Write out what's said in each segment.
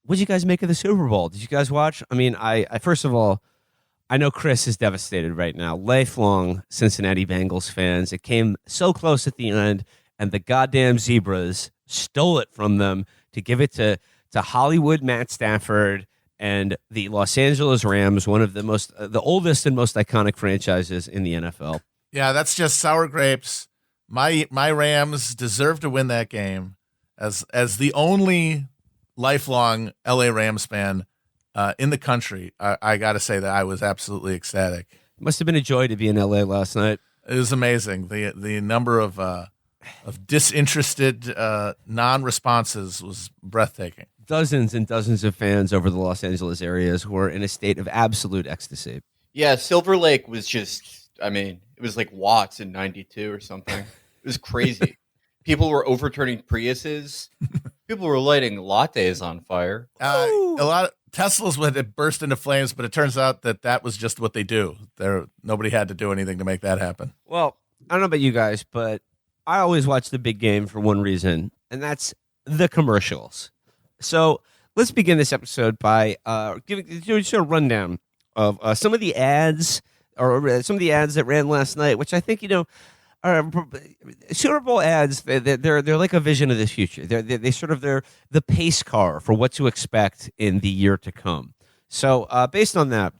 what did you guys make of the Super Bowl? Did you guys watch? I mean, I first of all, I know Chris is devastated right now. Lifelong Cincinnati Bengals fans. It came so close at the end, and the goddamn Zebras stole it from them to give it to Hollywood Matt Stafford and the Los Angeles Rams, one of the oldest and most iconic franchises in the NFL. Yeah, that's just sour grapes. My Rams deserve to win that game. As the only lifelong LA Rams fan in the country, I got to say that I was absolutely ecstatic. It must have been a joy to be in LA last night. It was amazing. The number of disinterested non-responses was breathtaking. Dozens and dozens of fans over the Los Angeles areas who were in a state of absolute ecstasy. Yeah, Silver Lake was just, I mean, it was like Watts in 92 or something. It was crazy. People were overturning Priuses. People were lighting lattes on fire. A lot of Teslas would burst into flames, but it turns out that was just what they do. Nobody had to do anything to make that happen. Well, I don't know about you guys, but I always watch the big game for one reason, and that's the commercials. So let's begin this episode by doing a rundown of some of the ads that ran last night, which I think, are Super Bowl ads. They're like a vision of the future. They're the pace car for what to expect in the year to come. So based on that,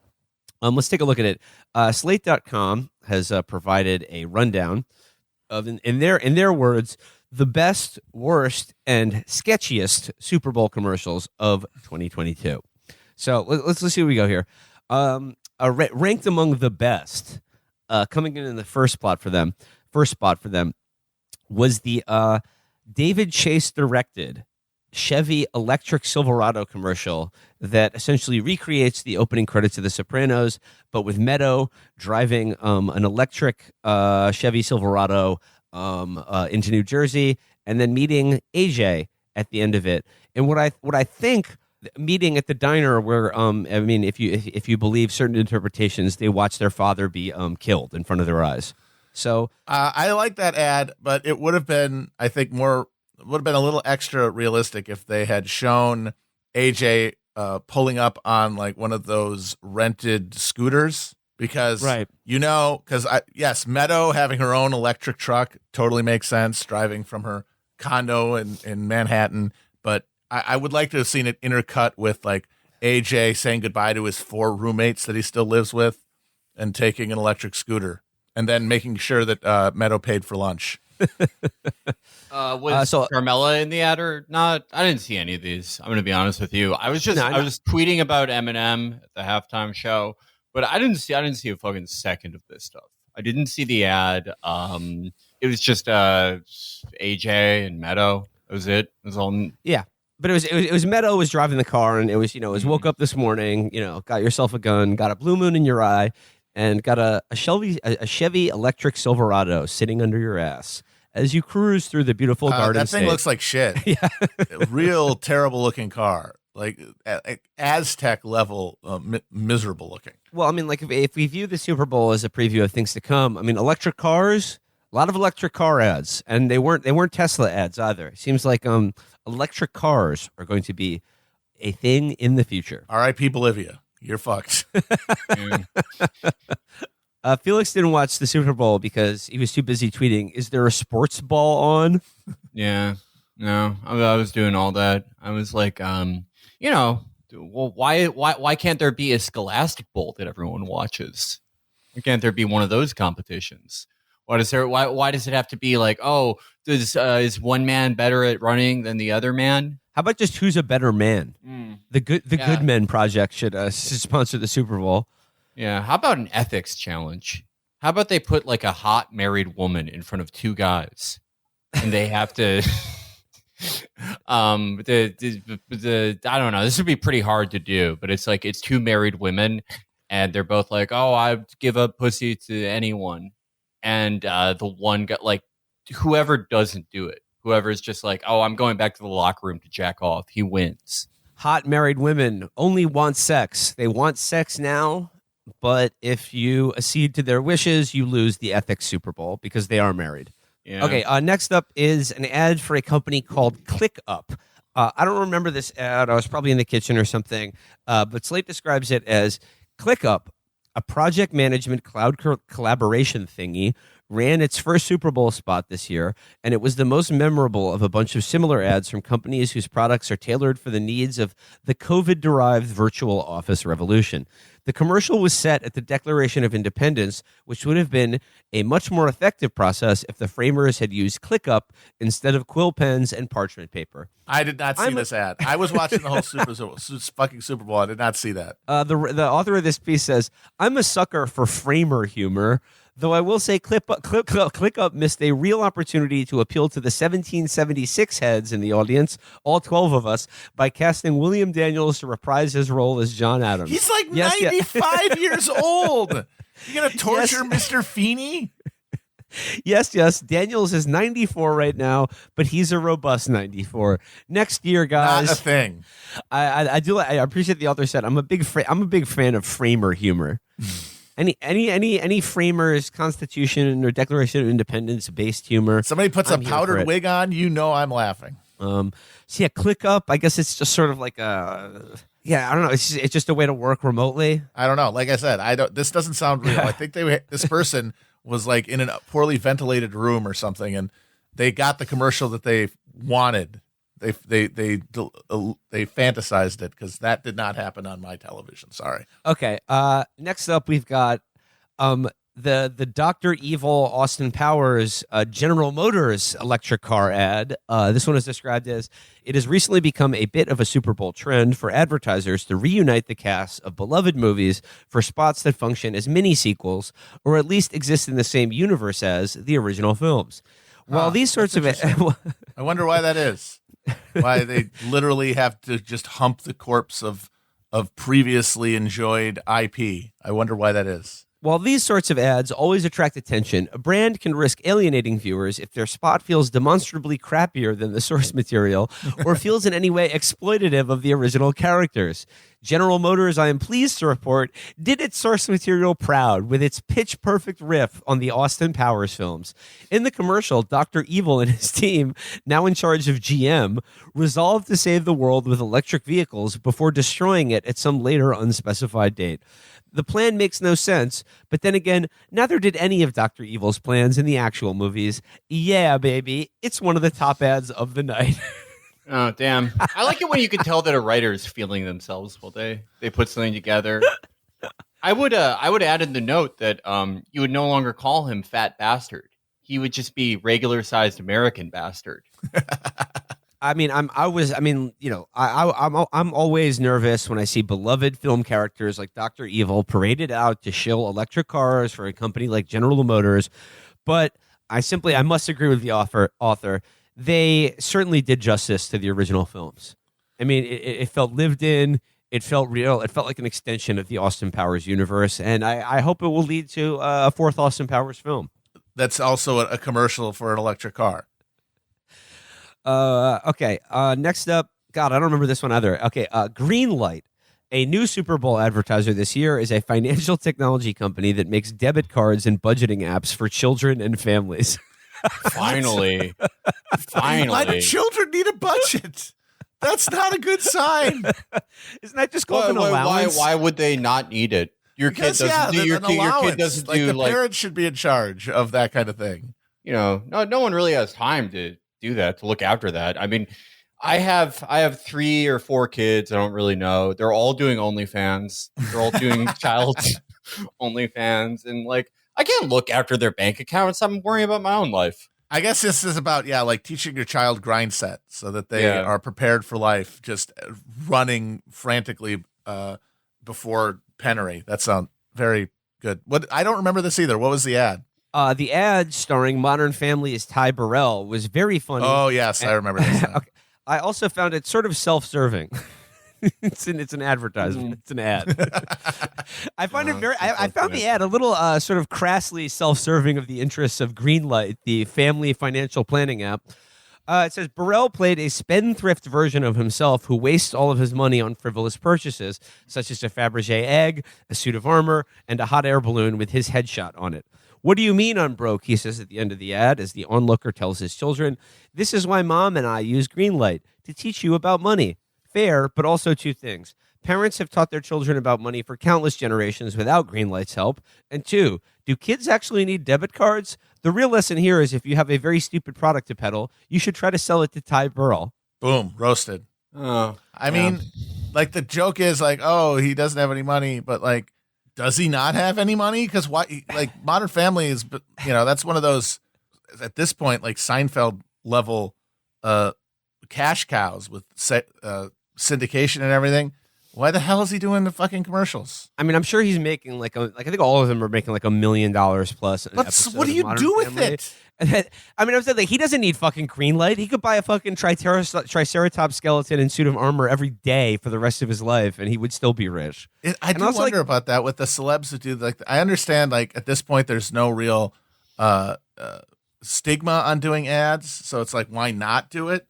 let's take a look at it. Slate.com has provided a rundown of, in their words, the best, worst, and sketchiest Super Bowl commercials of 2022. So let's see where we go here. Ranked among the best, coming in the first spot for them was the David Chase directed Chevy electric Silverado commercial that essentially recreates the opening credits of The Sopranos, but with Meadow driving an electric Chevy Silverado into New Jersey, and then meeting AJ at the end of it. And what I think, meeting at the diner where I mean, if you believe certain interpretations, they watch their father be killed in front of their eyes. So I like that ad, but it would have been, I think, a little extra realistic if they had shown AJ pulling up on like one of those rented scooters. Because, right. Yes, Meadow having her own electric truck totally makes sense, driving from her condo in Manhattan. But I would like to have seen it intercut with like AJ saying goodbye to his 4 roommates that he still lives with and taking an electric scooter, and then making sure that Meadow paid for lunch. Was Carmella in the ad or not? I didn't see any of these. I'm going to be honest with you. I was tweeting about Eminem at the halftime show. But I didn't see a fucking second of this stuff. I didn't see the ad. It was just AJ and Meadow. That was it. It was all. Yeah, but it was Meadow was driving the car, and it was woke up this morning. Got yourself a gun, got a blue moon in your eye, and got a Chevy electric Silverado sitting under your ass as you cruise through the beautiful Garden That thing State. looks like shit. Yeah, real terrible looking car. Like Aztec level, miserable looking. Well, I mean, like if we view the Super Bowl as a preview of things to come, I mean, electric cars, a lot of electric car ads, and they weren't Tesla ads either. It seems like electric cars are going to be a thing in the future. R.I.P. Bolivia, you're fucked. Felix didn't watch the Super Bowl because he was too busy tweeting, "Is there a sports ball on?" Yeah, no, I was doing all that. I was like, well, why can't there be a Scholastic Bowl that everyone watches? Why can't there be one of those competitions? Why does it have to be like, is one man better at running than the other man? How about just who's a better man? The Good Men Project should sponsor the Super Bowl. Yeah. How about an ethics challenge? How about they put like a hot married woman in front of 2 guys, and they have to. I don't know. This would be pretty hard to do, but it's 2 married women, and they're both like, "Oh, I'd give up pussy to anyone," and the one got like, whoever doesn't do it, whoever's just like, "Oh, I'm going back to the locker room to jack off," he wins. Hot married women only want sex. They want sex now, but if you accede to their wishes, you lose the ethics Super Bowl because they are married. Yeah. Okay, next up is an ad for a company called ClickUp. I don't remember this ad. I was probably in the kitchen or something. But Slate describes it as ClickUp, a project management cloud collaboration thingy, ran its first Super Bowl spot this year, and it was the most memorable of a bunch of similar ads from companies whose products are tailored for the needs of the COVID-derived virtual office revolution. The commercial was set at the Declaration of Independence, which would have been a much more effective process if the framers had used ClickUp instead of quill pens and parchment paper. I did not see this ad. I was watching the whole fucking Super Bowl. I did not see that. The author of this piece says, "I'm a sucker for framer humor, though I will say ClickUp missed a real opportunity to appeal to the 1776 heads in the audience, all 12 of us, by casting William Daniels to reprise his role as John Adams." He's like 95 years old. You going to torture Mr. Feeney? Yes. Daniels is 94 right now, but he's a robust 94. Next year, guys. Not a thing. I appreciate the author said I'm a big fan of framer humor. Any framers, Constitution or Declaration of Independence based humor. Somebody puts a powdered wig on, you know I'm laughing. So yeah, ClickUp. I guess it's just sort of like I don't know. It's just a way to work remotely. I don't know. Like I said, this doesn't sound real. I think this person was like in a poorly ventilated room or something, and they got the commercial that they wanted. They fantasized it because that did not happen on my television. Sorry. Okay. Next up, we've got the Dr. Evil Austin Powers General Motors electric car ad. This one is described as, "It has recently become a bit of a Super Bowl trend for advertisers to reunite the casts of beloved movies for spots that function as mini sequels or at least exist in the same universe as the original films." While these sorts of I wonder why that is. Why they literally have to just hump the corpse of previously enjoyed IP. I wonder why that is. While these sorts of ads always attract attention, a brand can risk alienating viewers if their spot feels demonstrably crappier than the source material or feels in any way exploitative of the original characters. General Motors, I am pleased to report, did its source material proud with its pitch-perfect riff on the Austin Powers films. In the commercial, Dr. Evil and his team, now in charge of GM, resolved to save the world with electric vehicles before destroying it at some later unspecified date. The plan makes no sense, but then again, neither did any of Dr. Evil's plans in the actual movies. Yeah, baby, it's one of the top ads of the night. Oh, damn. I like it when you can tell that a writer is feeling themselves while they put something together. I would add in the note that you would no longer call him Fat Bastard. He would just be regular-sized American bastard. I'm always nervous when I see beloved film characters like Dr. Evil paraded out to shill electric cars for a company like General Motors. But I must agree with the author. They certainly did justice to the original films. I mean, it felt lived in. It felt real. It felt like an extension of the Austin Powers universe. And I hope it will lead to a fourth Austin Powers film. That's also a commercial for an electric car. Okay. Next up, God, I don't remember this one either. Okay. Greenlight, a new Super Bowl advertiser this year, is a financial technology company that makes debit cards and budgeting apps for children and families. Finally. Why do children need a budget? That's not a good sign. Isn't that just called an allowance? Why would they not need it? Your kid doesn't do your kid doesn't do the parents should be in charge of that kind of thing. You know, no one really has time to do that, to look after that. I mean, I have 3 or 4 kids. I don't really know. They're all doing OnlyFans. They're all doing child OnlyFans, and like I can't look after their bank accounts. I'm worrying about my own life. I guess this is about like teaching your child grind set so that they are prepared for life, just running frantically before penury. That sounds very good. What I don't remember this either. What was the ad? The ad starring Modern Family's Ty Burrell was very funny. Oh yes, I remember this. Okay. I also found it sort of self-serving. It's an advertisement. It's an ad. I find it very. I found the ad a little sort of crassly self-serving of the interests of Greenlight, the family financial planning app. It says Burrell played a spendthrift version of himself who wastes all of his money on frivolous purchases, such as a Fabergé egg, a suit of armor, and a hot air balloon with his headshot on it. What do you mean I'm broke? He says at the end of the ad, as the onlooker tells his children, this is why mom and I use Greenlight, to teach you about money. Fair, but also two things. Parents have taught their children about money for countless generations without Greenlight's help. And two, do kids actually need debit cards? The real lesson here is if you have a very stupid product to peddle, you should try to sell it to Ty Burrell. Boom, roasted. Oh, I mean, like the joke is like, oh, he doesn't have any money, but like, does he not have any money? Because why? Like Modern Family is, that's one of those at this point like Seinfeld level cash cows with syndication and everything. Why the hell is he doing the fucking commercials? I mean, I'm sure he's making I think all of them are making like $1 million plus. But what do you do with it? I mean, I'm saying he doesn't need fucking Greenlight. He could buy a fucking Triceratops skeleton and suit of armor every day for the rest of his life, and he would still be rich. I do wonder about that with the celebs who do I understand like at this point there's no real stigma on doing ads, so it's like why not do it?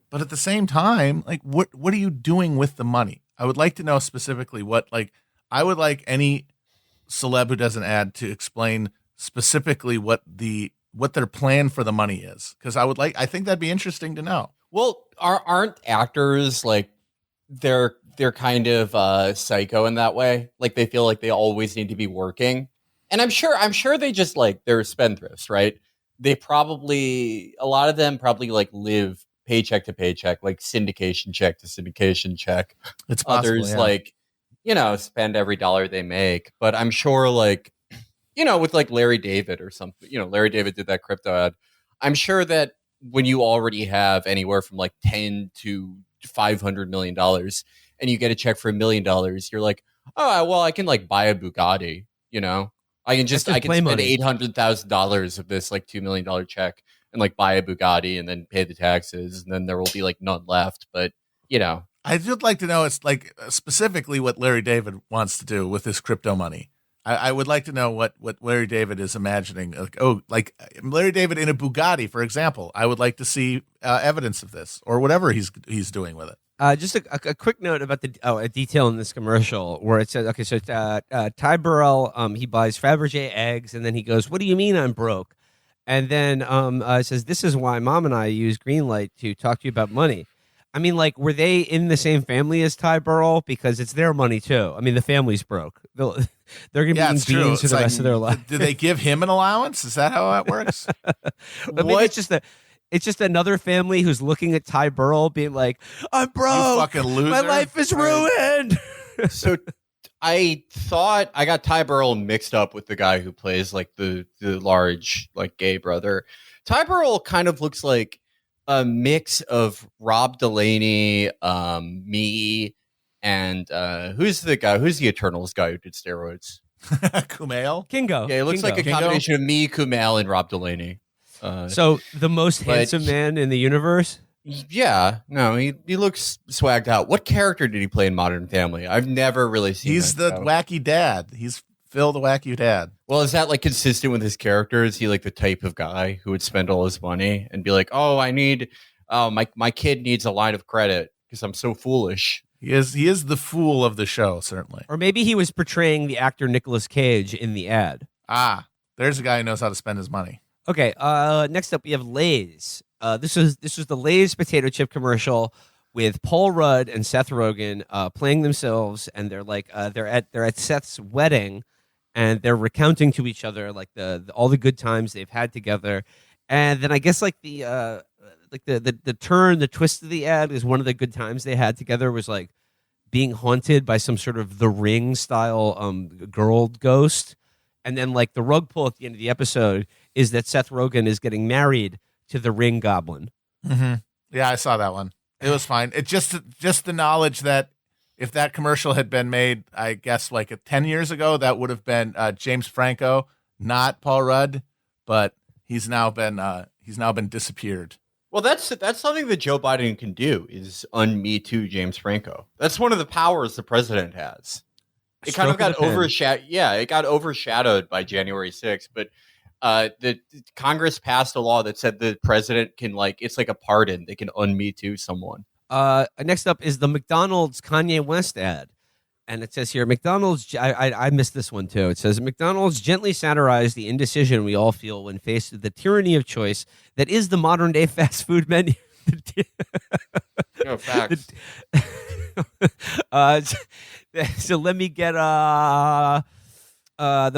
But at the same time, like what are you doing with the money? I would like to know specifically I would like any celeb who does an ad to explain specifically what their plan for the money is. Because I think that'd be interesting to know. Well, aren't actors like they're kind of psycho in that way? Like they feel like they always need to be working. And I'm sure they just like they're spendthrifts, right? They a lot of them probably like live paycheck to paycheck, like syndication check to syndication check. It's possible, others spend every dollar they make. But I'm sure like, with like Larry David or something, Larry David did that crypto ad. I'm sure that when you already have anywhere from like 10 to $500 million and you get a check for $1 million, you're like, oh, well, I can like buy a Bugatti, I can spend $800,000 of this like $2 million check and like buy a Bugatti and then pay the taxes. And then there will be like none left. But, I would like to know it's like specifically what Larry David wants to do with his crypto money. I would like to know what Larry David is imagining. Like Larry David in a Bugatti, for example. I would like to see evidence of this or whatever he's doing with it. Just a quick note about a detail in this commercial where it says, okay, so Ty Burrell, he buys Fabergé eggs, and then he goes, what do you mean I'm broke? And then it says, this is why mom and I use Greenlight to talk to you about money. I mean, like, were they in the same family as Ty Burrell? Because it's their money, too. I mean, the family's broke. They're going to be eating beans for the rest of their life. Do they give him an allowance? Is that how that works? Maybe it's just another family who's looking at Ty Burrell being like, I'm broke. You fucking loser. My life is ruined. So I thought I got Ty Burrell mixed up with the guy who plays like the large like gay brother. Ty Burrell kind of looks like a mix of Rob Delaney, me, and who's the Eternals guy who did steroids? Kumail? Kingo. Yeah, it looks like a combination of me, Kumail, and Rob Delaney. So the most handsome man in the universe? Yeah, no, he looks swagged out. What character did he play in Modern Family? I've never really seen. He's the wacky dad. He's Phil the wacky dad. Well, is that like consistent with his character? Is he like the type of guy who would spend all his money and be like, "Oh, my kid needs a line of credit because I'm so foolish." He is the fool of the show, certainly. Or maybe he was portraying the actor Nicolas Cage in the ad. There's a guy who knows how to spend his money. Okay, next up we have Lay's. This was the Lay's potato chip commercial with Paul Rudd and Seth Rogen playing themselves, and they're like they're at Seth's wedding, and they're recounting to each other like all the good times they've had together, and then I guess like the twist of the ad is one of the good times they had together was like being haunted by some sort of The Ring style girl ghost, and then like the rug pull at the end of the episode is that Seth Rogen is getting married to the Ring Goblin. Mm-hmm. Yeah, I saw that one. It was fine. It just the knowledge that if that commercial had been made, I guess like 10 years ago, that would have been James Franco, not Paul Rudd, but he's now been disappeared. Well, that's something that Joe Biden can do is un-Me Too James Franco. That's one of the powers the president has. It kind of got overshadowed. Yeah, it got overshadowed by January 6th, but the Congress passed a law that said the president can it's like a pardon. They can un-Me Too someone. Next up is the McDonald's Kanye West ad. And it says here, McDonald's, I missed this one too. It says, McDonald's gently satirized the indecision we all feel when faced with the tyranny of choice that is the modern day fast food menu. No facts. So let me get the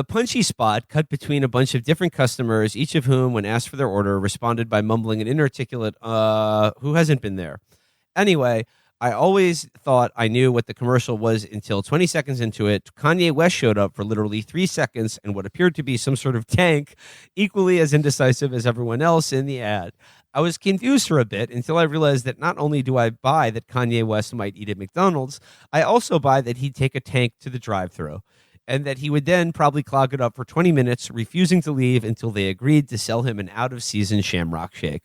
punchy spot cut between a bunch of different customers, each of whom, when asked for their order, responded by mumbling an inarticulate, who hasn't been there? Anyway, I always thought I knew what the commercial was until 20 seconds into it. Kanye West showed up for literally 3 seconds and what appeared to be some sort of tank, equally as indecisive as everyone else in the ad. I was confused for a bit until I realized that not only do I buy that Kanye West might eat at McDonald's, I also buy that he'd take a tank to the drive-thru, and that he would then probably clog it up for 20 minutes, refusing to leave until they agreed to sell him an out-of-season Shamrock Shake.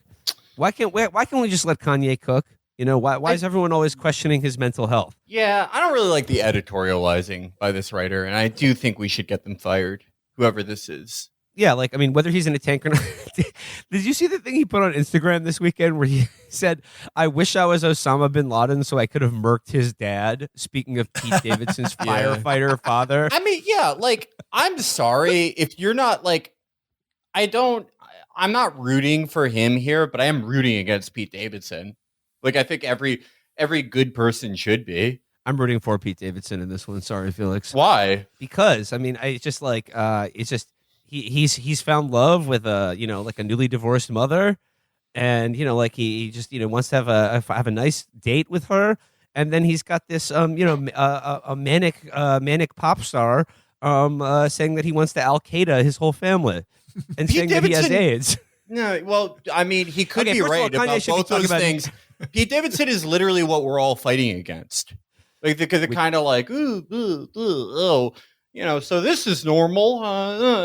Why can't we just let Kanye cook? You know, why is everyone always questioning his mental health? Yeah, I don't really like the editorializing by this writer, and I do think we should get them fired, whoever this is. Yeah, like, I mean, whether he's in a tank or not. Did you see the thing he put on Instagram this weekend where he said, I wish I was Osama bin Laden so I could have murked his dad, speaking of Pete Davidson's firefighter father? I mean, yeah, like, I'm sorry if you're not, like, I'm not rooting for him here, but I am rooting against Pete Davidson. Like, I think every good person should be. I'm rooting for Pete Davidson in this one. Sorry, Felix. Why? Because, I mean, it's just like, it's just, he's found love with a, you know, like a newly divorced mother, and, you know, like he just, you know, wants to have a nice date with her, and then he's got this, you know, a manic pop star, saying that he wants to Al Qaeda his whole family, and saying that he has AIDS. No, well, I mean, he could be right all, about both those things. Pete Davidson is literally what we're all fighting against. Like, because they're kind of like, oh, you know, so this is normal.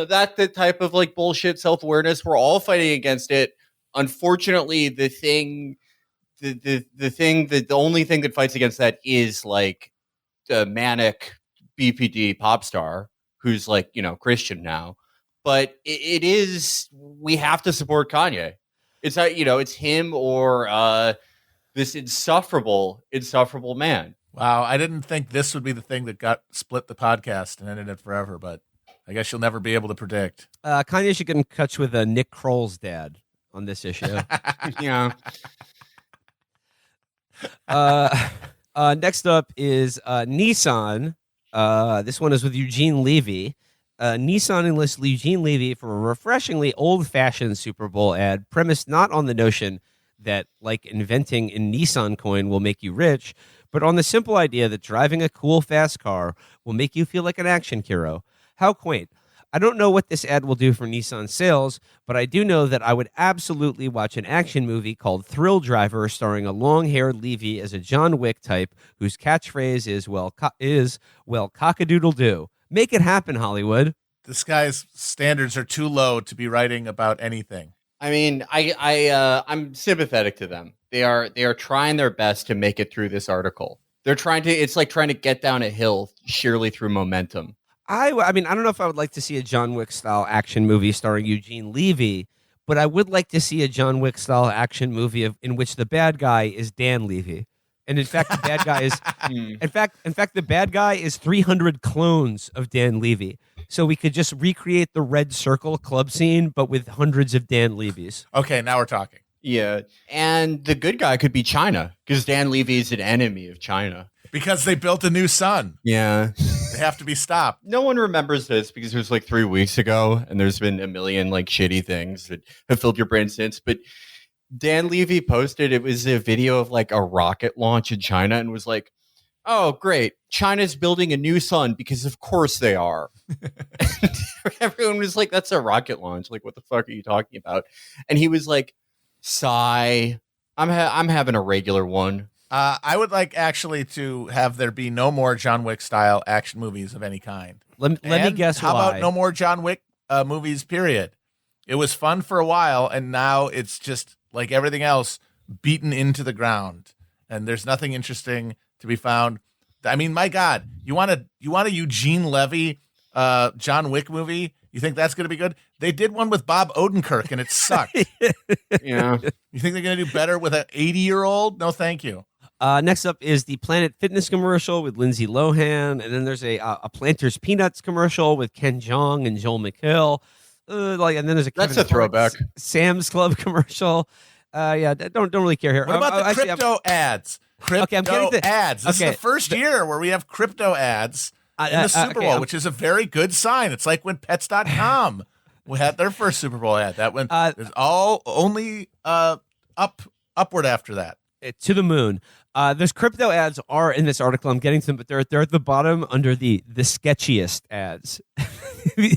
That the type of like bullshit self-awareness. We're all fighting against it. Unfortunately, the only thing that fights against that is like the manic BPD pop star who's like, you know, Christian now. But it is, we have to support Kanye. It's not, you know, it's him or this insufferable man. Wow, I didn't think this would be the thing that got split the podcast and ended it forever, but I guess you'll never be able to predict. Kanye should get in touch with Nick Kroll's dad on this issue. Yeah. Next up is Nissan. This one is with Eugene Levy. Nissan enlists Eugene Levy for a refreshingly old-fashioned Super Bowl ad premised not on the notion that, like, inventing a Nissan coin will make you rich, but on the simple idea that driving a cool, fast car will make you feel like an action hero. How quaint. I don't know what this ad will do for Nissan sales, but I do know that I would absolutely watch an action movie called Thrill Driver starring a long-haired Levy as a John Wick type whose catchphrase is, well, cock-a-doodle-doo. Make it happen, Hollywood. This guy's standards are too low to be writing about anything. I mean, I'm sympathetic to them. They are trying their best to make it through this article. It's like trying to get down a hill sheerly through momentum. I mean, I don't know if I would like to see a John Wick style action movie starring Eugene Levy, but I would like to see a John Wick style action movie in which the bad guy is Dan Levy. And in fact, the bad guy is in fact the bad guy is 300 clones of Dan Levy. So we could just recreate the Red Circle club scene, but with hundreds of Dan Levys. Okay, now we're talking. Yeah, and the good guy could be China because Dan Levy is an enemy of China. Because they built a new sun. Yeah. They have to be stopped. No one remembers this because it was like 3 weeks ago, and there's been a million like shitty things that have filled your brain since. But Dan Levy posted, it was a video of like a rocket launch in China and was like, oh, great. China's building a new sun because of course they are. Everyone was like, that's a rocket launch. Like, what the fuck are you talking about? And he was like, sigh. I'm having a regular one. I would like actually to have there be no more John Wick style action movies of any kind. Let me guess how why. about no more John Wick movies, period? It was fun for a while, and now it's just like everything else, beaten into the ground, and there's nothing interesting to be found. I mean, my God, you want a Eugene Levy John Wick movie? You think that's going to be good? They did one with Bob Odenkirk, and it sucked. Yeah. You think they're going to do better with an 80-year-old? No, thank you. Next up is the Planet Fitness commercial with Lindsay Lohan, and then there's a Planters Peanuts commercial with Ken Jeong and Joel McHale. And then there's That's Kevin a throwback. Hart's Sam's Club commercial. Don't really care here. What about the crypto ads? Crypto I'm getting to- ads. This okay, is the first year where we have crypto ads in the Super Bowl, which is a very good sign. It's like when Pets.com had their first Super Bowl ad. That went is all only upward after that. To the moon. Those crypto ads are in this article. I'm getting to them, but they're at the bottom under the sketchiest ads.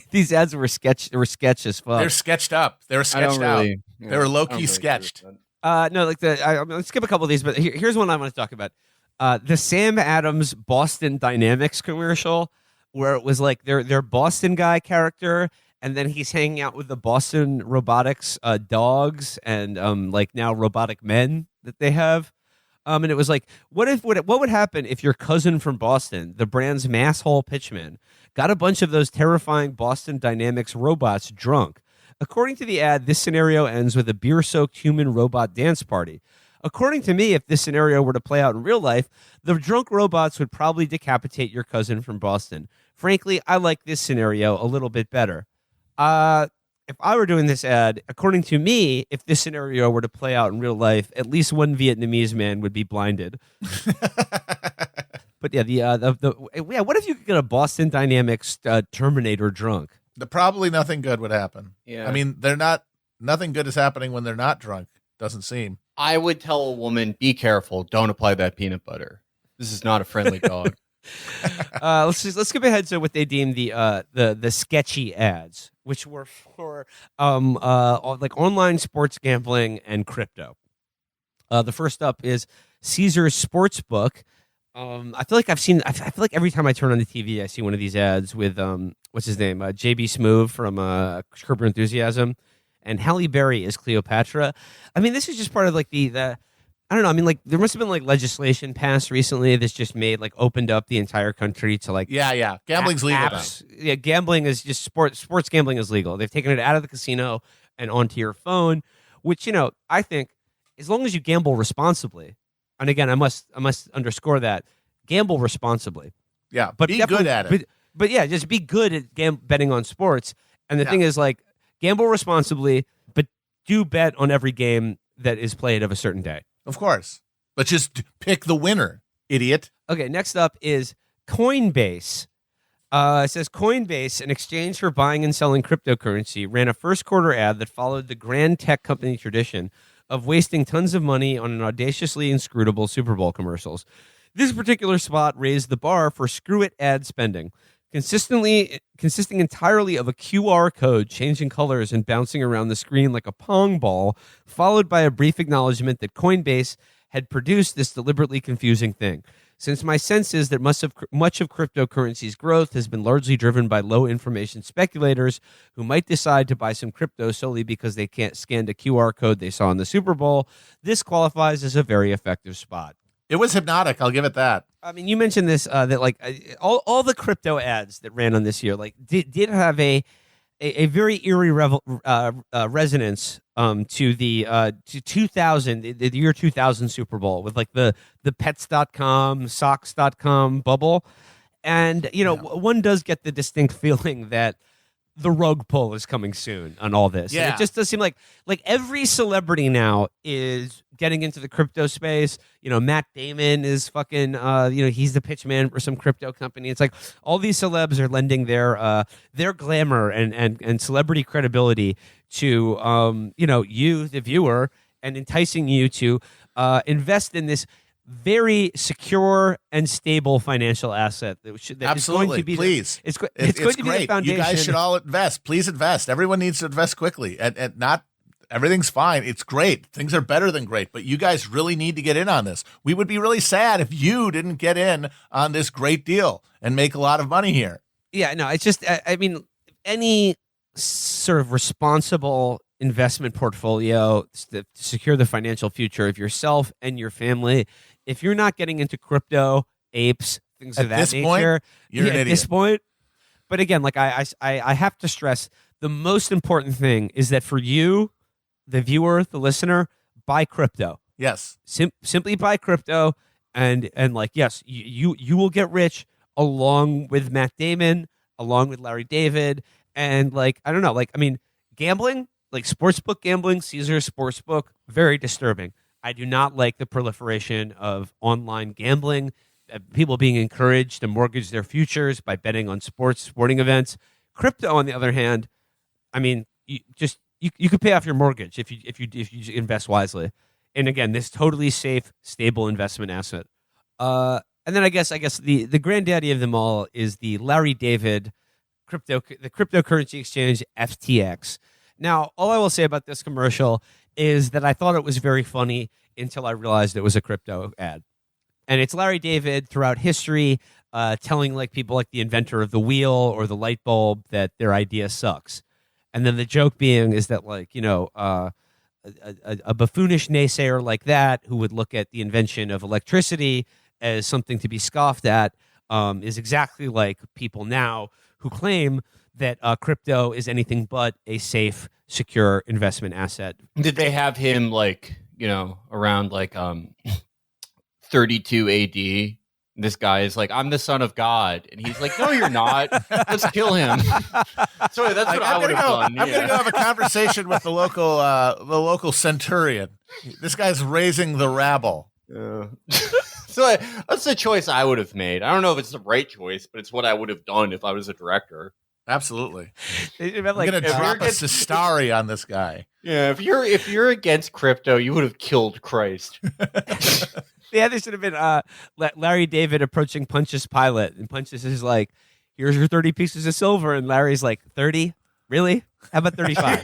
These ads were sketch as fuck. They're sketched up. They were sketched out. They were low key sketched. No, like I'm gonna skip a couple of these, but here's one I want to talk about. The Sam Adams Boston Dynamics commercial, where it was like their Boston guy character, and then he's hanging out with the Boston Robotics dogs and like now robotic men that they have. And it was like, what would happen if your cousin from Boston, the brand's masshole pitchman, got a bunch of those terrifying Boston Dynamics robots drunk? According to the ad, this scenario ends with a beer-soaked human robot dance party. According to me, if this scenario were to play out in real life, the drunk robots would probably decapitate your cousin from Boston. Frankly, I like this scenario a little bit better. If I were doing this ad, according to me, if this scenario were to play out in real life, at least one Vietnamese man would be blinded. But yeah, what if you could get a Boston Dynamics Terminator drunk? Probably nothing good would happen. Yeah. I mean, nothing good is happening when they're not drunk. Doesn't seem. I would tell a woman, be careful. Don't apply that peanut butter. This is not a friendly dog. Let's skip ahead to what they deemed the sketchy ads, which were for like online sports gambling and crypto. The first up is Caesars Sportsbook. I feel like every time I turn on the TV, I see one of these ads with what's his name, JB Smoove from Curb Your Enthusiasm, and Halle Berry is Cleopatra. I mean, this is just part of like the I don't know. I mean, like there must have been like legislation passed recently that's just made like opened up the entire country to like yeah. Gambling's legal apps. Yeah, gambling is just sports gambling is legal. They've taken it out of the casino and onto your phone, which I think as long as you gamble responsibly. And again, I must underscore that gamble responsibly. Yeah, but be good at it. But yeah, just be good at betting on sports. And the thing is, like, gamble responsibly, but do bet on every game that is played of a certain day. Of course, but just pick the winner, idiot. Okay, next up is Coinbase. It says Coinbase, an exchange for buying and selling cryptocurrency, ran a first quarter ad that followed the grand tech company tradition of wasting tons of money on an audaciously inscrutable Super Bowl commercials. This particular spot raised the bar for screw-it ad spending, consisting entirely of a QR code changing colors and bouncing around the screen like a pong ball, followed by a brief acknowledgement that Coinbase had produced this deliberately confusing thing. Since my sense is that much of cryptocurrency's growth has been largely driven by low-information speculators who might decide to buy some crypto solely because they can't scan the QR code they saw in the Super Bowl, this qualifies as a very effective spot. It was hypnotic. I'll give it that. I mean, you mentioned this that like all the crypto ads that ran on this year like did have a very eerie resonance to the to 2000 the year 2000 Super Bowl with like the pets.com socks.com bubble, and one does get the distinct feeling that the rug pull is coming soon on all this. Yeah. And it just does seem like every celebrity now is getting into the crypto space. Matt Damon is fucking, he's the pitchman for some crypto company. It's like all these celebs are lending their glamour and celebrity credibility to, you, the viewer, and enticing you to invest in this very secure and stable financial asset that Absolutely. is going to be please. It's going to be the foundation. You guys should all invest. Please invest. Everyone needs to invest quickly. And not everything's fine. It's great. Things are better than great. But you guys really need to get in on this. We would be really sad if you didn't get in on this great deal and make a lot of money here. Yeah, no, it's just I mean, any sort of responsible investment portfolio to secure the financial future of yourself and your family. If you're not getting into crypto, apes, things of that nature, you're an idiot. At this point. But again, like I have to stress, the most important thing is that for you, the viewer, the listener, buy crypto. Yes. Simply buy crypto and like, yes, you will get rich along with Matt Damon, along with Larry David, and like, I don't know, like, I mean, gambling, like sportsbook gambling, Caesars Sportsbook, very disturbing. I do not like the proliferation of online gambling, people being encouraged to mortgage their futures by betting on sporting events. Crypto, on the other hand, I mean, you could pay off your mortgage if you invest wisely. And again, this totally safe, stable investment asset. And then I guess the granddaddy of them all is the Larry David the cryptocurrency exchange FTX. Now, all I will say about this commercial is that I thought it was very funny until I realized it was a crypto ad. And it's Larry David throughout history telling like people like the inventor of the wheel or the light bulb that their idea sucks. And then the joke being is that, like, you know, a buffoonish naysayer like that who would look at the invention of electricity as something to be scoffed at is exactly like people now who claim that crypto is anything but a safe, secure investment asset. Did they have him, like, you know, around like 32 AD? This guy is like, I'm the son of God. And he's like, no, you're not. Let's kill him. So that's what I would have done. I'm going to go have a conversation with the local centurion. This guy's raising the rabble. So that's the choice I would have made. I don't know if it's the right choice, but it's what I would have done if I was a director. Absolutely. Like, I'm going to drop a Sistari on this guy. Yeah, if you're against crypto, you would have killed Christ. Yeah, there should have been Larry David approaching Pontius Pilate, and Pontius is like, here's your 30 pieces of silver, and Larry's like, 30? Really? How about 35?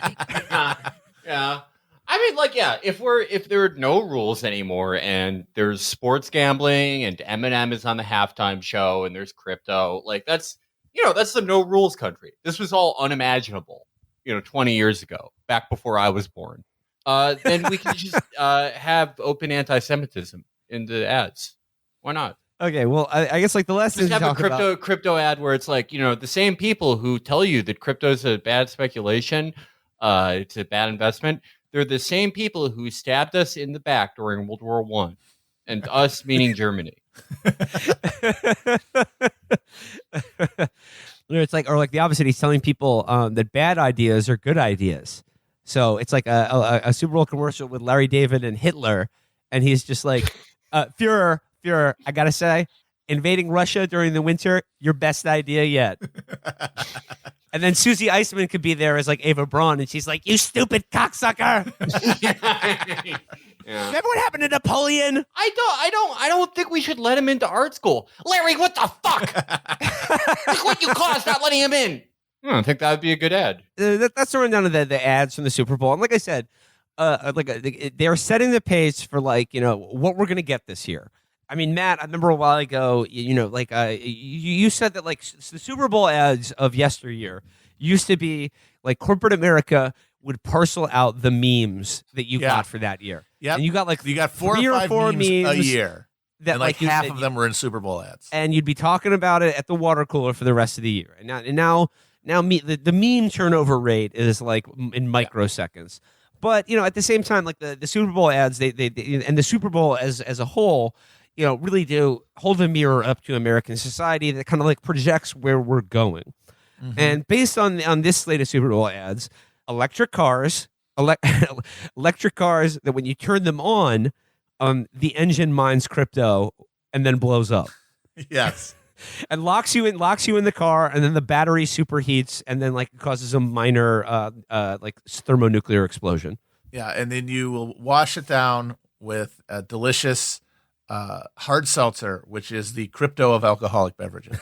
Yeah. I mean, like, yeah, if there are no rules anymore and there's sports gambling and Eminem is on the halftime show and there's crypto, like that's the no rules country. This was all unimaginable, 20 years ago, back before I was born. Then we can just have open anti-Semitism in the ads. Why not? Okay, well, I guess like the last thing just have a crypto ad where it's like, the same people who tell you that crypto is a bad speculation, it's a bad investment. They're the same people who stabbed us in the back during World War I, and us meaning Germany. It's like, or like the opposite. He's telling people that bad ideas are good ideas. So it's like a Super Bowl commercial with Larry David and Hitler, and he's just like, Führer, I gotta say, invading Russia during the winter, your best idea yet. And then Susie Eisman could be there as like Ava Braun, and she's like, "You stupid cocksucker!" Yeah. Remember what happened to Napoleon? I don't think we should let him into art school. Larry, what the fuck? Look what you caused not letting him in. I don't think that would be a good ad. That's the rundown of the ads from the Super Bowl. And like I said, they're setting the pace for like, what we're gonna get this year. I mean, Matt, I remember a while ago, you said that like the Super Bowl ads of yesteryear used to be like corporate America would parcel out the memes that you got for that year. Yeah, and you got 4 or 5 memes a year. That and like half of them were in Super Bowl ads, and you'd be talking about it at the water cooler for the rest of the year. And now the meme turnover rate is like in microseconds. But at the same time, like the Super Bowl ads, they and the Super Bowl as a whole, really do hold a mirror up to American society that kind of like projects where we're going. Mm-hmm. And based on this slate of Super Bowl ads, electric cars that when you turn them on, the engine mines crypto and then blows up. Yes. And locks you in the car, and then the battery superheats, and then like causes a minor like thermonuclear explosion. Yeah, and then you will wash it down with a delicious hard seltzer, which is the crypto of alcoholic beverages.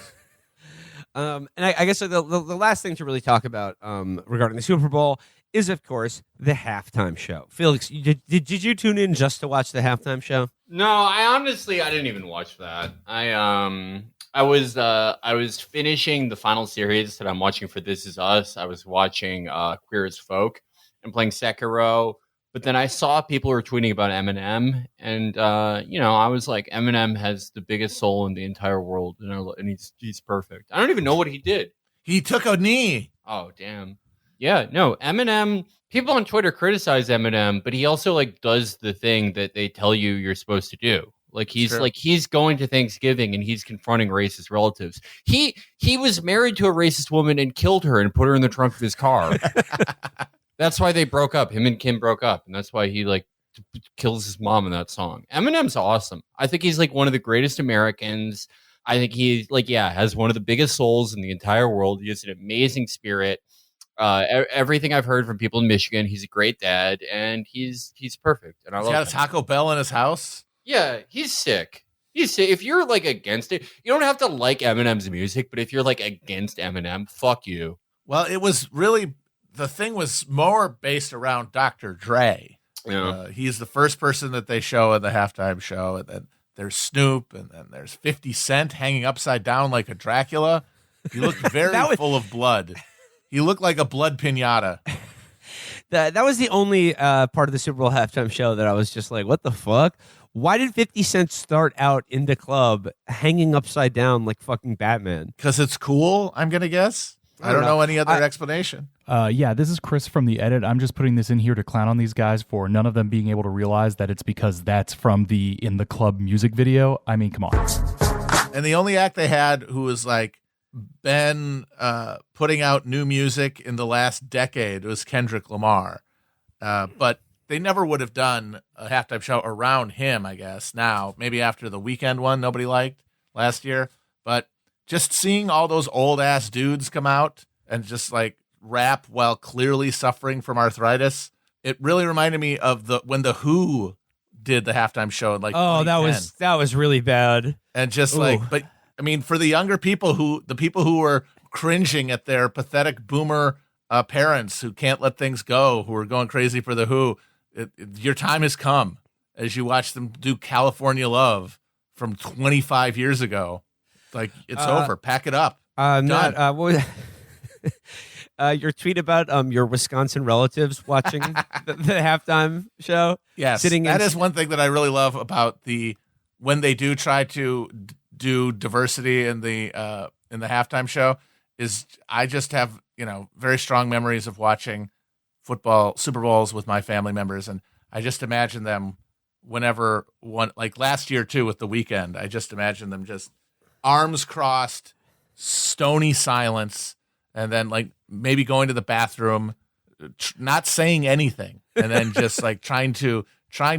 And I guess the last thing to really talk about regarding the Super Bowl is, of course, the halftime show. Felix, did you tune in just to watch the halftime show? No, I didn't even watch that. I was finishing the final series that I'm watching for This Is Us. I was watching Queer as Folk and playing Sekiro. But then I saw people were tweeting about Eminem, and I was like, Eminem has the biggest soul in the entire world, and he's perfect. I don't even know what he did. He took a knee. Oh, damn. Yeah, no, Eminem. People on Twitter criticize Eminem, but he also like does the thing that they tell you you're supposed to do. Like he's going to Thanksgiving and he's confronting racist relatives. He was married to a racist woman and killed her and put her in the trunk of his car. That's why they broke up. Him and Kim broke up, and that's why he like kills his mom in that song. Eminem's awesome. I think he's like one of the greatest Americans. I think he has one of the biggest souls in the entire world. He has an amazing spirit. Everything I've heard from people in Michigan, he's a great dad, and he's perfect. And He's got a Taco Bell in his house. Yeah, he's sick. He's sick. If you're like against it, you don't have to like Eminem's music, but if you're like against Eminem, fuck you. Well, it was really, the thing was more based around Dr. Dre. Yeah. He's the first person that they show in the halftime show, and then there's Snoop, and then there's 50 Cent hanging upside down like a Dracula. He looked very full of blood. He looked like a blood piñata. That was the only part of the Super Bowl halftime show that I was just like, what the fuck? Why did 50 Cent start out in the club hanging upside down like fucking Batman? Because it's cool, I'm going to guess. I don't know any other explanation. Yeah, this is Chris from The Edit. I'm just putting this in here to clown on these guys for none of them being able to realize that it's because that's from the In the Club music video. I mean, come on. And the only act they had who was like been putting out new music in the last decade was Kendrick Lamar. But they never would have done a halftime show around him, I guess. Now, maybe after the Weekend one nobody liked last year. But just seeing all those old ass dudes come out and just like rap while clearly suffering from arthritis, it really reminded me of when the Who did the halftime show in like 2010. that was really bad. And just like, but I mean, for the younger people the people who were cringing at their pathetic boomer parents who can't let things go, who are going crazy for the Who, your time has come as you watch them do California Love from 25 years ago. Like, it's over. Pack it up. Your tweet about your Wisconsin relatives watching the halftime show. Yes, that is one thing that I really love about when they do try to do diversity in the halftime show. Is I just have very strong memories of watching football Super Bowls with my family members, and I just imagine them whenever one, like last year too with the Weekend. I just imagine them just arms crossed, stony silence, and then like maybe going to the bathroom, not saying anything, and then just like trying to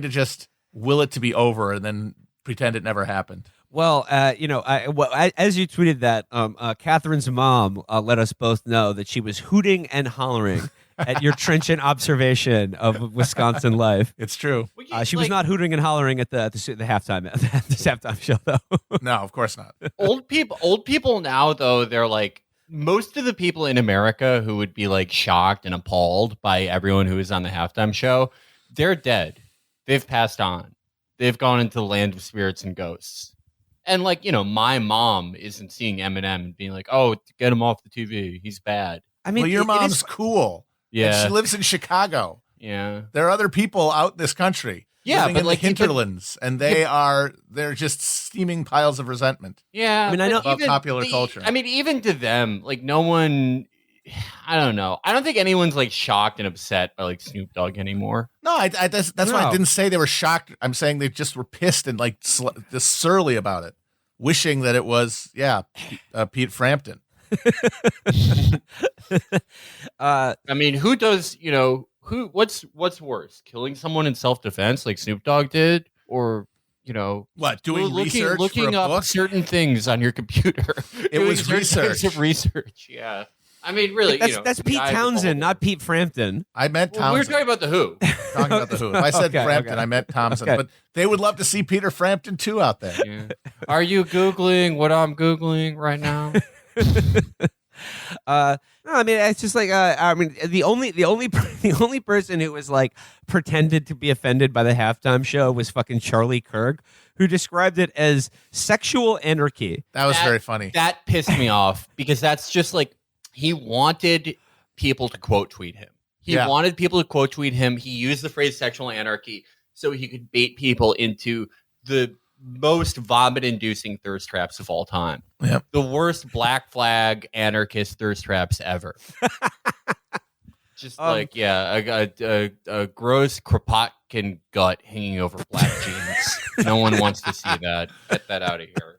just will it to be over, and then pretend it never happened. Well, as you tweeted that, Catherine's mom let us both know that she was hooting and hollering at your trenchant observation of Wisconsin life. It's true. She was not hooting and hollering at the halftime show, though. No, of course not. Old people now, though, they're like, most of the people in America who would be like shocked and appalled by everyone who is on the halftime show, they're dead. They've passed on. They've gone into the land of spirits and ghosts. And like, my mom isn't seeing Eminem and being like, oh, get him off the TV. He's bad. I mean, your mom's cool. Yeah. And she lives in Chicago. Yeah. There are other people out in this country. Yeah, living in like the hinterlands, and they're just steaming piles of resentment. Yeah. I mean, I know about popular culture. I mean, even to them, like no one, I don't know. I don't think anyone's like shocked and upset by like Snoop Dogg anymore. No, that's why I didn't say they were shocked. I'm saying they just were pissed and like just surly about it, wishing that it was Pete Frampton. I mean, who does what's worse, killing someone in self-defense like Snoop Dogg did, or what, doing research looking for a up book? certain things on your computer? It was research. Yeah, I mean, really, that's Pete Townsend, not Pete Frampton. I meant Townsend. We were talking about the Who. Talking about the Who. If I said Frampton, I meant Townsend. Okay. But they would love to see Peter Frampton too out there. Yeah. Are you Googling what I'm Googling right now? No, I mean, it's just like the only person who was like pretended to be offended by the halftime show was fucking Charlie Kirk, who described it as sexual anarchy. That was very funny. That pissed me off because that's just like, he wanted people to quote tweet him. He wanted people to quote tweet him. He used the phrase sexual anarchy so he could bait people into the most vomit-inducing thirst traps of all time. Yep. The worst Black Flag anarchist thirst traps ever. Just a gross and gut hanging over black jeans. No one wants to see that. Get that out of here.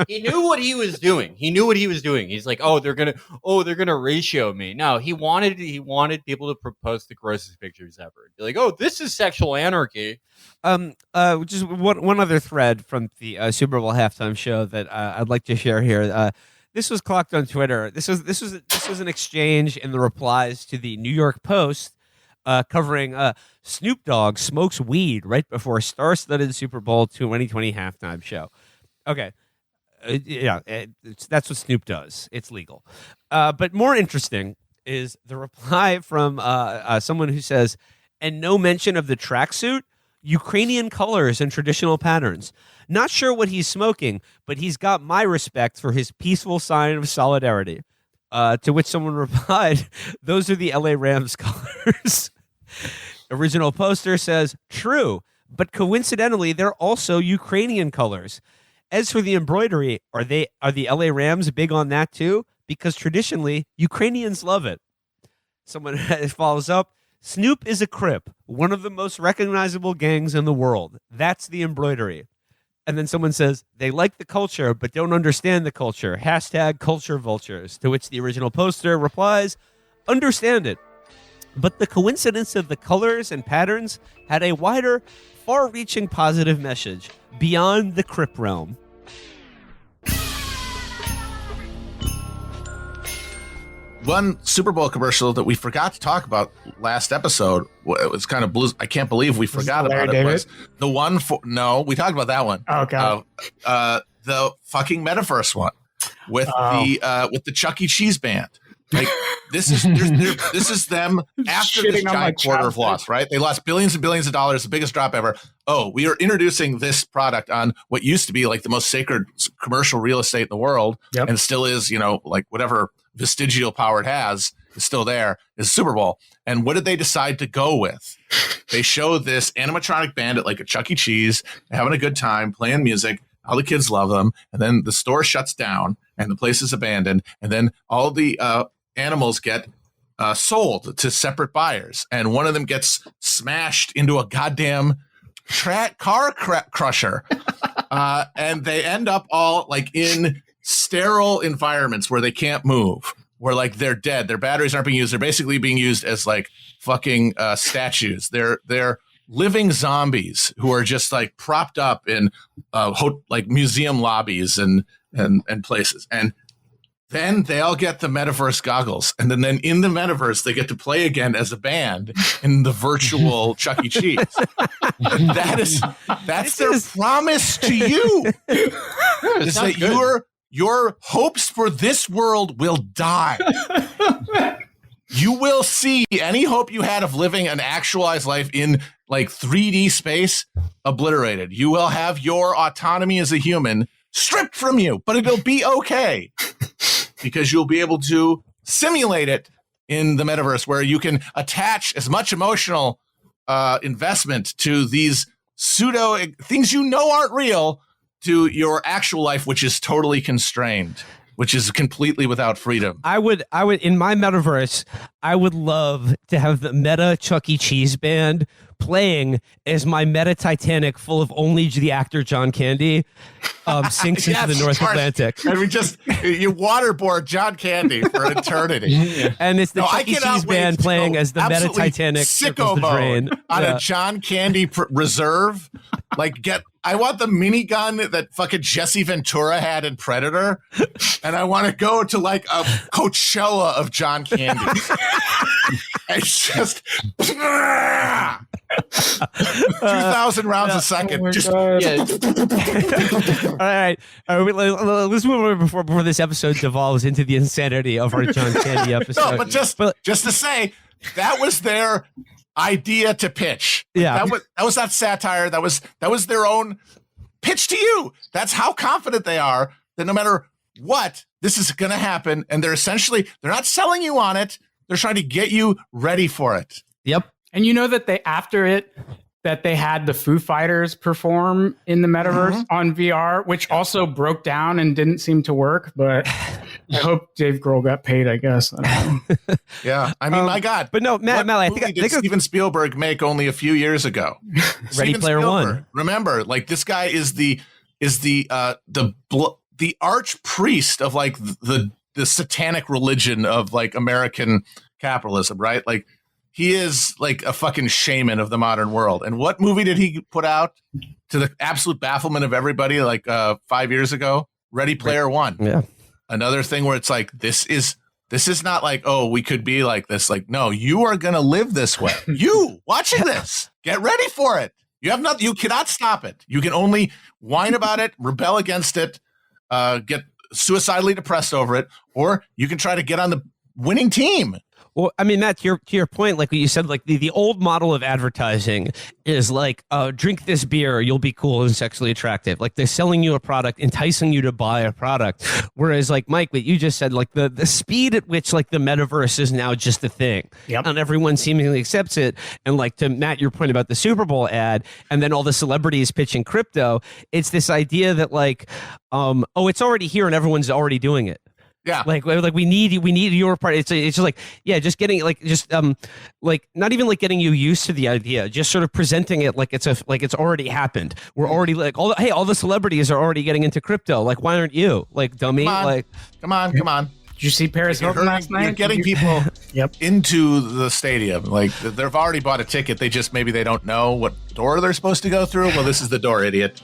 He knew what he was doing. He's like, they're gonna ratio me. No, he wanted people to post the grossest pictures ever. Be like, this is sexual anarchy. Just one other thread from the Super Bowl halftime show that I'd like to share here. This was clocked on Twitter. This was an exchange in the replies to the New York Post covering Snoop Dogg smokes weed right before a star-studded Super Bowl 2020 halftime show. Okay, that's what Snoop does. It's legal. But more interesting is the reply from someone who says, "And no mention of the tracksuit, Ukrainian colors and traditional patterns. Not sure what he's smoking, but he's got my respect for his peaceful sign of solidarity." To which someone replied, "Those are the LA Rams colors." Original poster says, "True, but coincidentally, they're also Ukrainian colors. As for the embroidery, are the LA Rams big on that too? Because traditionally, Ukrainians love it." Someone follows up, "Snoop is a Crip, one of the most recognizable gangs in the world. That's the embroidery." And then someone says, "They like the culture, but don't understand the culture. Hashtag culture vultures." To which the original poster replies, "Understand it. But the coincidence of the colors and patterns had a wider, far-reaching positive message beyond the Crip realm." One Super Bowl commercial that we forgot to talk about last episode, it was kind of blue. I can't believe we forgot about it. Was the one we talked about that one. Okay. The fucking Metaverse one with the Chuck E. Cheese band. Like this is them after this giant quarter of loss, right? They lost billions and billions of dollars, the biggest drop ever. We are introducing this product on what used to be like the most sacred commercial real estate in the world, and still is, like whatever vestigial power it has is still there, is Super Bowl. And what did they decide to go with? They show this animatronic band at like a Chuck E. Cheese, having a good time, playing music. All the kids love them. And then the store shuts down and the place is abandoned. And then all the animals get sold to separate buyers. And one of them gets smashed into a goddamn car crusher. And they end up all like in sterile environments where they can't move, where like they're dead, their batteries aren't being used, they're basically being used as like fucking statues. They're living zombies who are just like propped up in like museum lobbies and places. And then they all get the Metaverse goggles, and then in the Metaverse they get to play again as a band in the virtual Chuck E. Cheese. And that's their promise to you, is that your hopes for this world will die. You will see any hope you had of living an actualized life in like 3D space obliterated. You will have your autonomy as a human stripped from you, but it'll be okay because you'll be able to simulate it in the Metaverse, where you can attach as much emotional investment to these pseudo things aren't real to your actual life, which is totally constrained, which is completely without freedom. I would in my Metaverse, I would love to have the meta Chuck E. Cheese band playing as my meta Titanic full of only the actor John Candy sinks into the North Atlantic. And you waterboard John Candy for an eternity. And it's the Chuck E. Cheese band playing as the meta Titanic sicko mode on a John Candy reserve. I want the minigun that fucking Jesse Ventura had in Predator, and I want to go to like a Coachella of John Candy. It's just 2,000 rounds a second. All right. Let's move on before this episode devolves into the insanity of our John Candy episode. No, but just to say, that was their idea to pitch. Yeah, that was not satire. That was their own pitch to you. That's how confident they are that no matter what, this is going to happen. And they're not selling you on it. They're trying to get you ready for it. Yep. And you know that they had the Foo Fighters perform in the Metaverse on VR, which also broke down and didn't seem to work. But I hope Dave Grohl got paid, I guess. I don't know. Yeah, I mean, my God. But no, Matt, what I movie think did Steven Spielberg make only a few years ago? Ready Player One. Remember, like this guy is the arch priest of like the satanic religion of like American capitalism, right? Like he is like a fucking shaman of the modern world. And what movie did he put out to the absolute bafflement of everybody like 5 years ago? Ready Player One. Yeah. Another thing where it's like, this is not like, oh, we could be like this. Like, no, you are going to live this way. You watching this, get ready for it. You cannot stop it. You can only whine about it, rebel against it, get suicidally depressed over it, or you can try to get on the winning team. Well, I mean, Matt, to your point, like what you said, like the old model of advertising is like, drink this beer, you'll be cool and sexually attractive. Like they're selling you a product, enticing you to buy a product. Whereas like Mike, what you just said, like the speed at which like the metaverse is now just a thing. Yep. And everyone seemingly accepts it. And like to Matt, your point about the Super Bowl ad and then all the celebrities pitching crypto, it's this idea that like, it's already here and everyone's already doing it. Yeah, like we need your part. It's just like, yeah, just getting like not even like getting you used to the idea, just sort of presenting it like it's already happened. We're already like all the celebrities are already getting into crypto. Like, why aren't you? Like, dummy. Come on. Did you see Paris Hilton last night? You're getting people Yep. into the stadium. Like they've already bought a ticket. Maybe they don't know what door they're supposed to go through. Well, this is the door, idiot.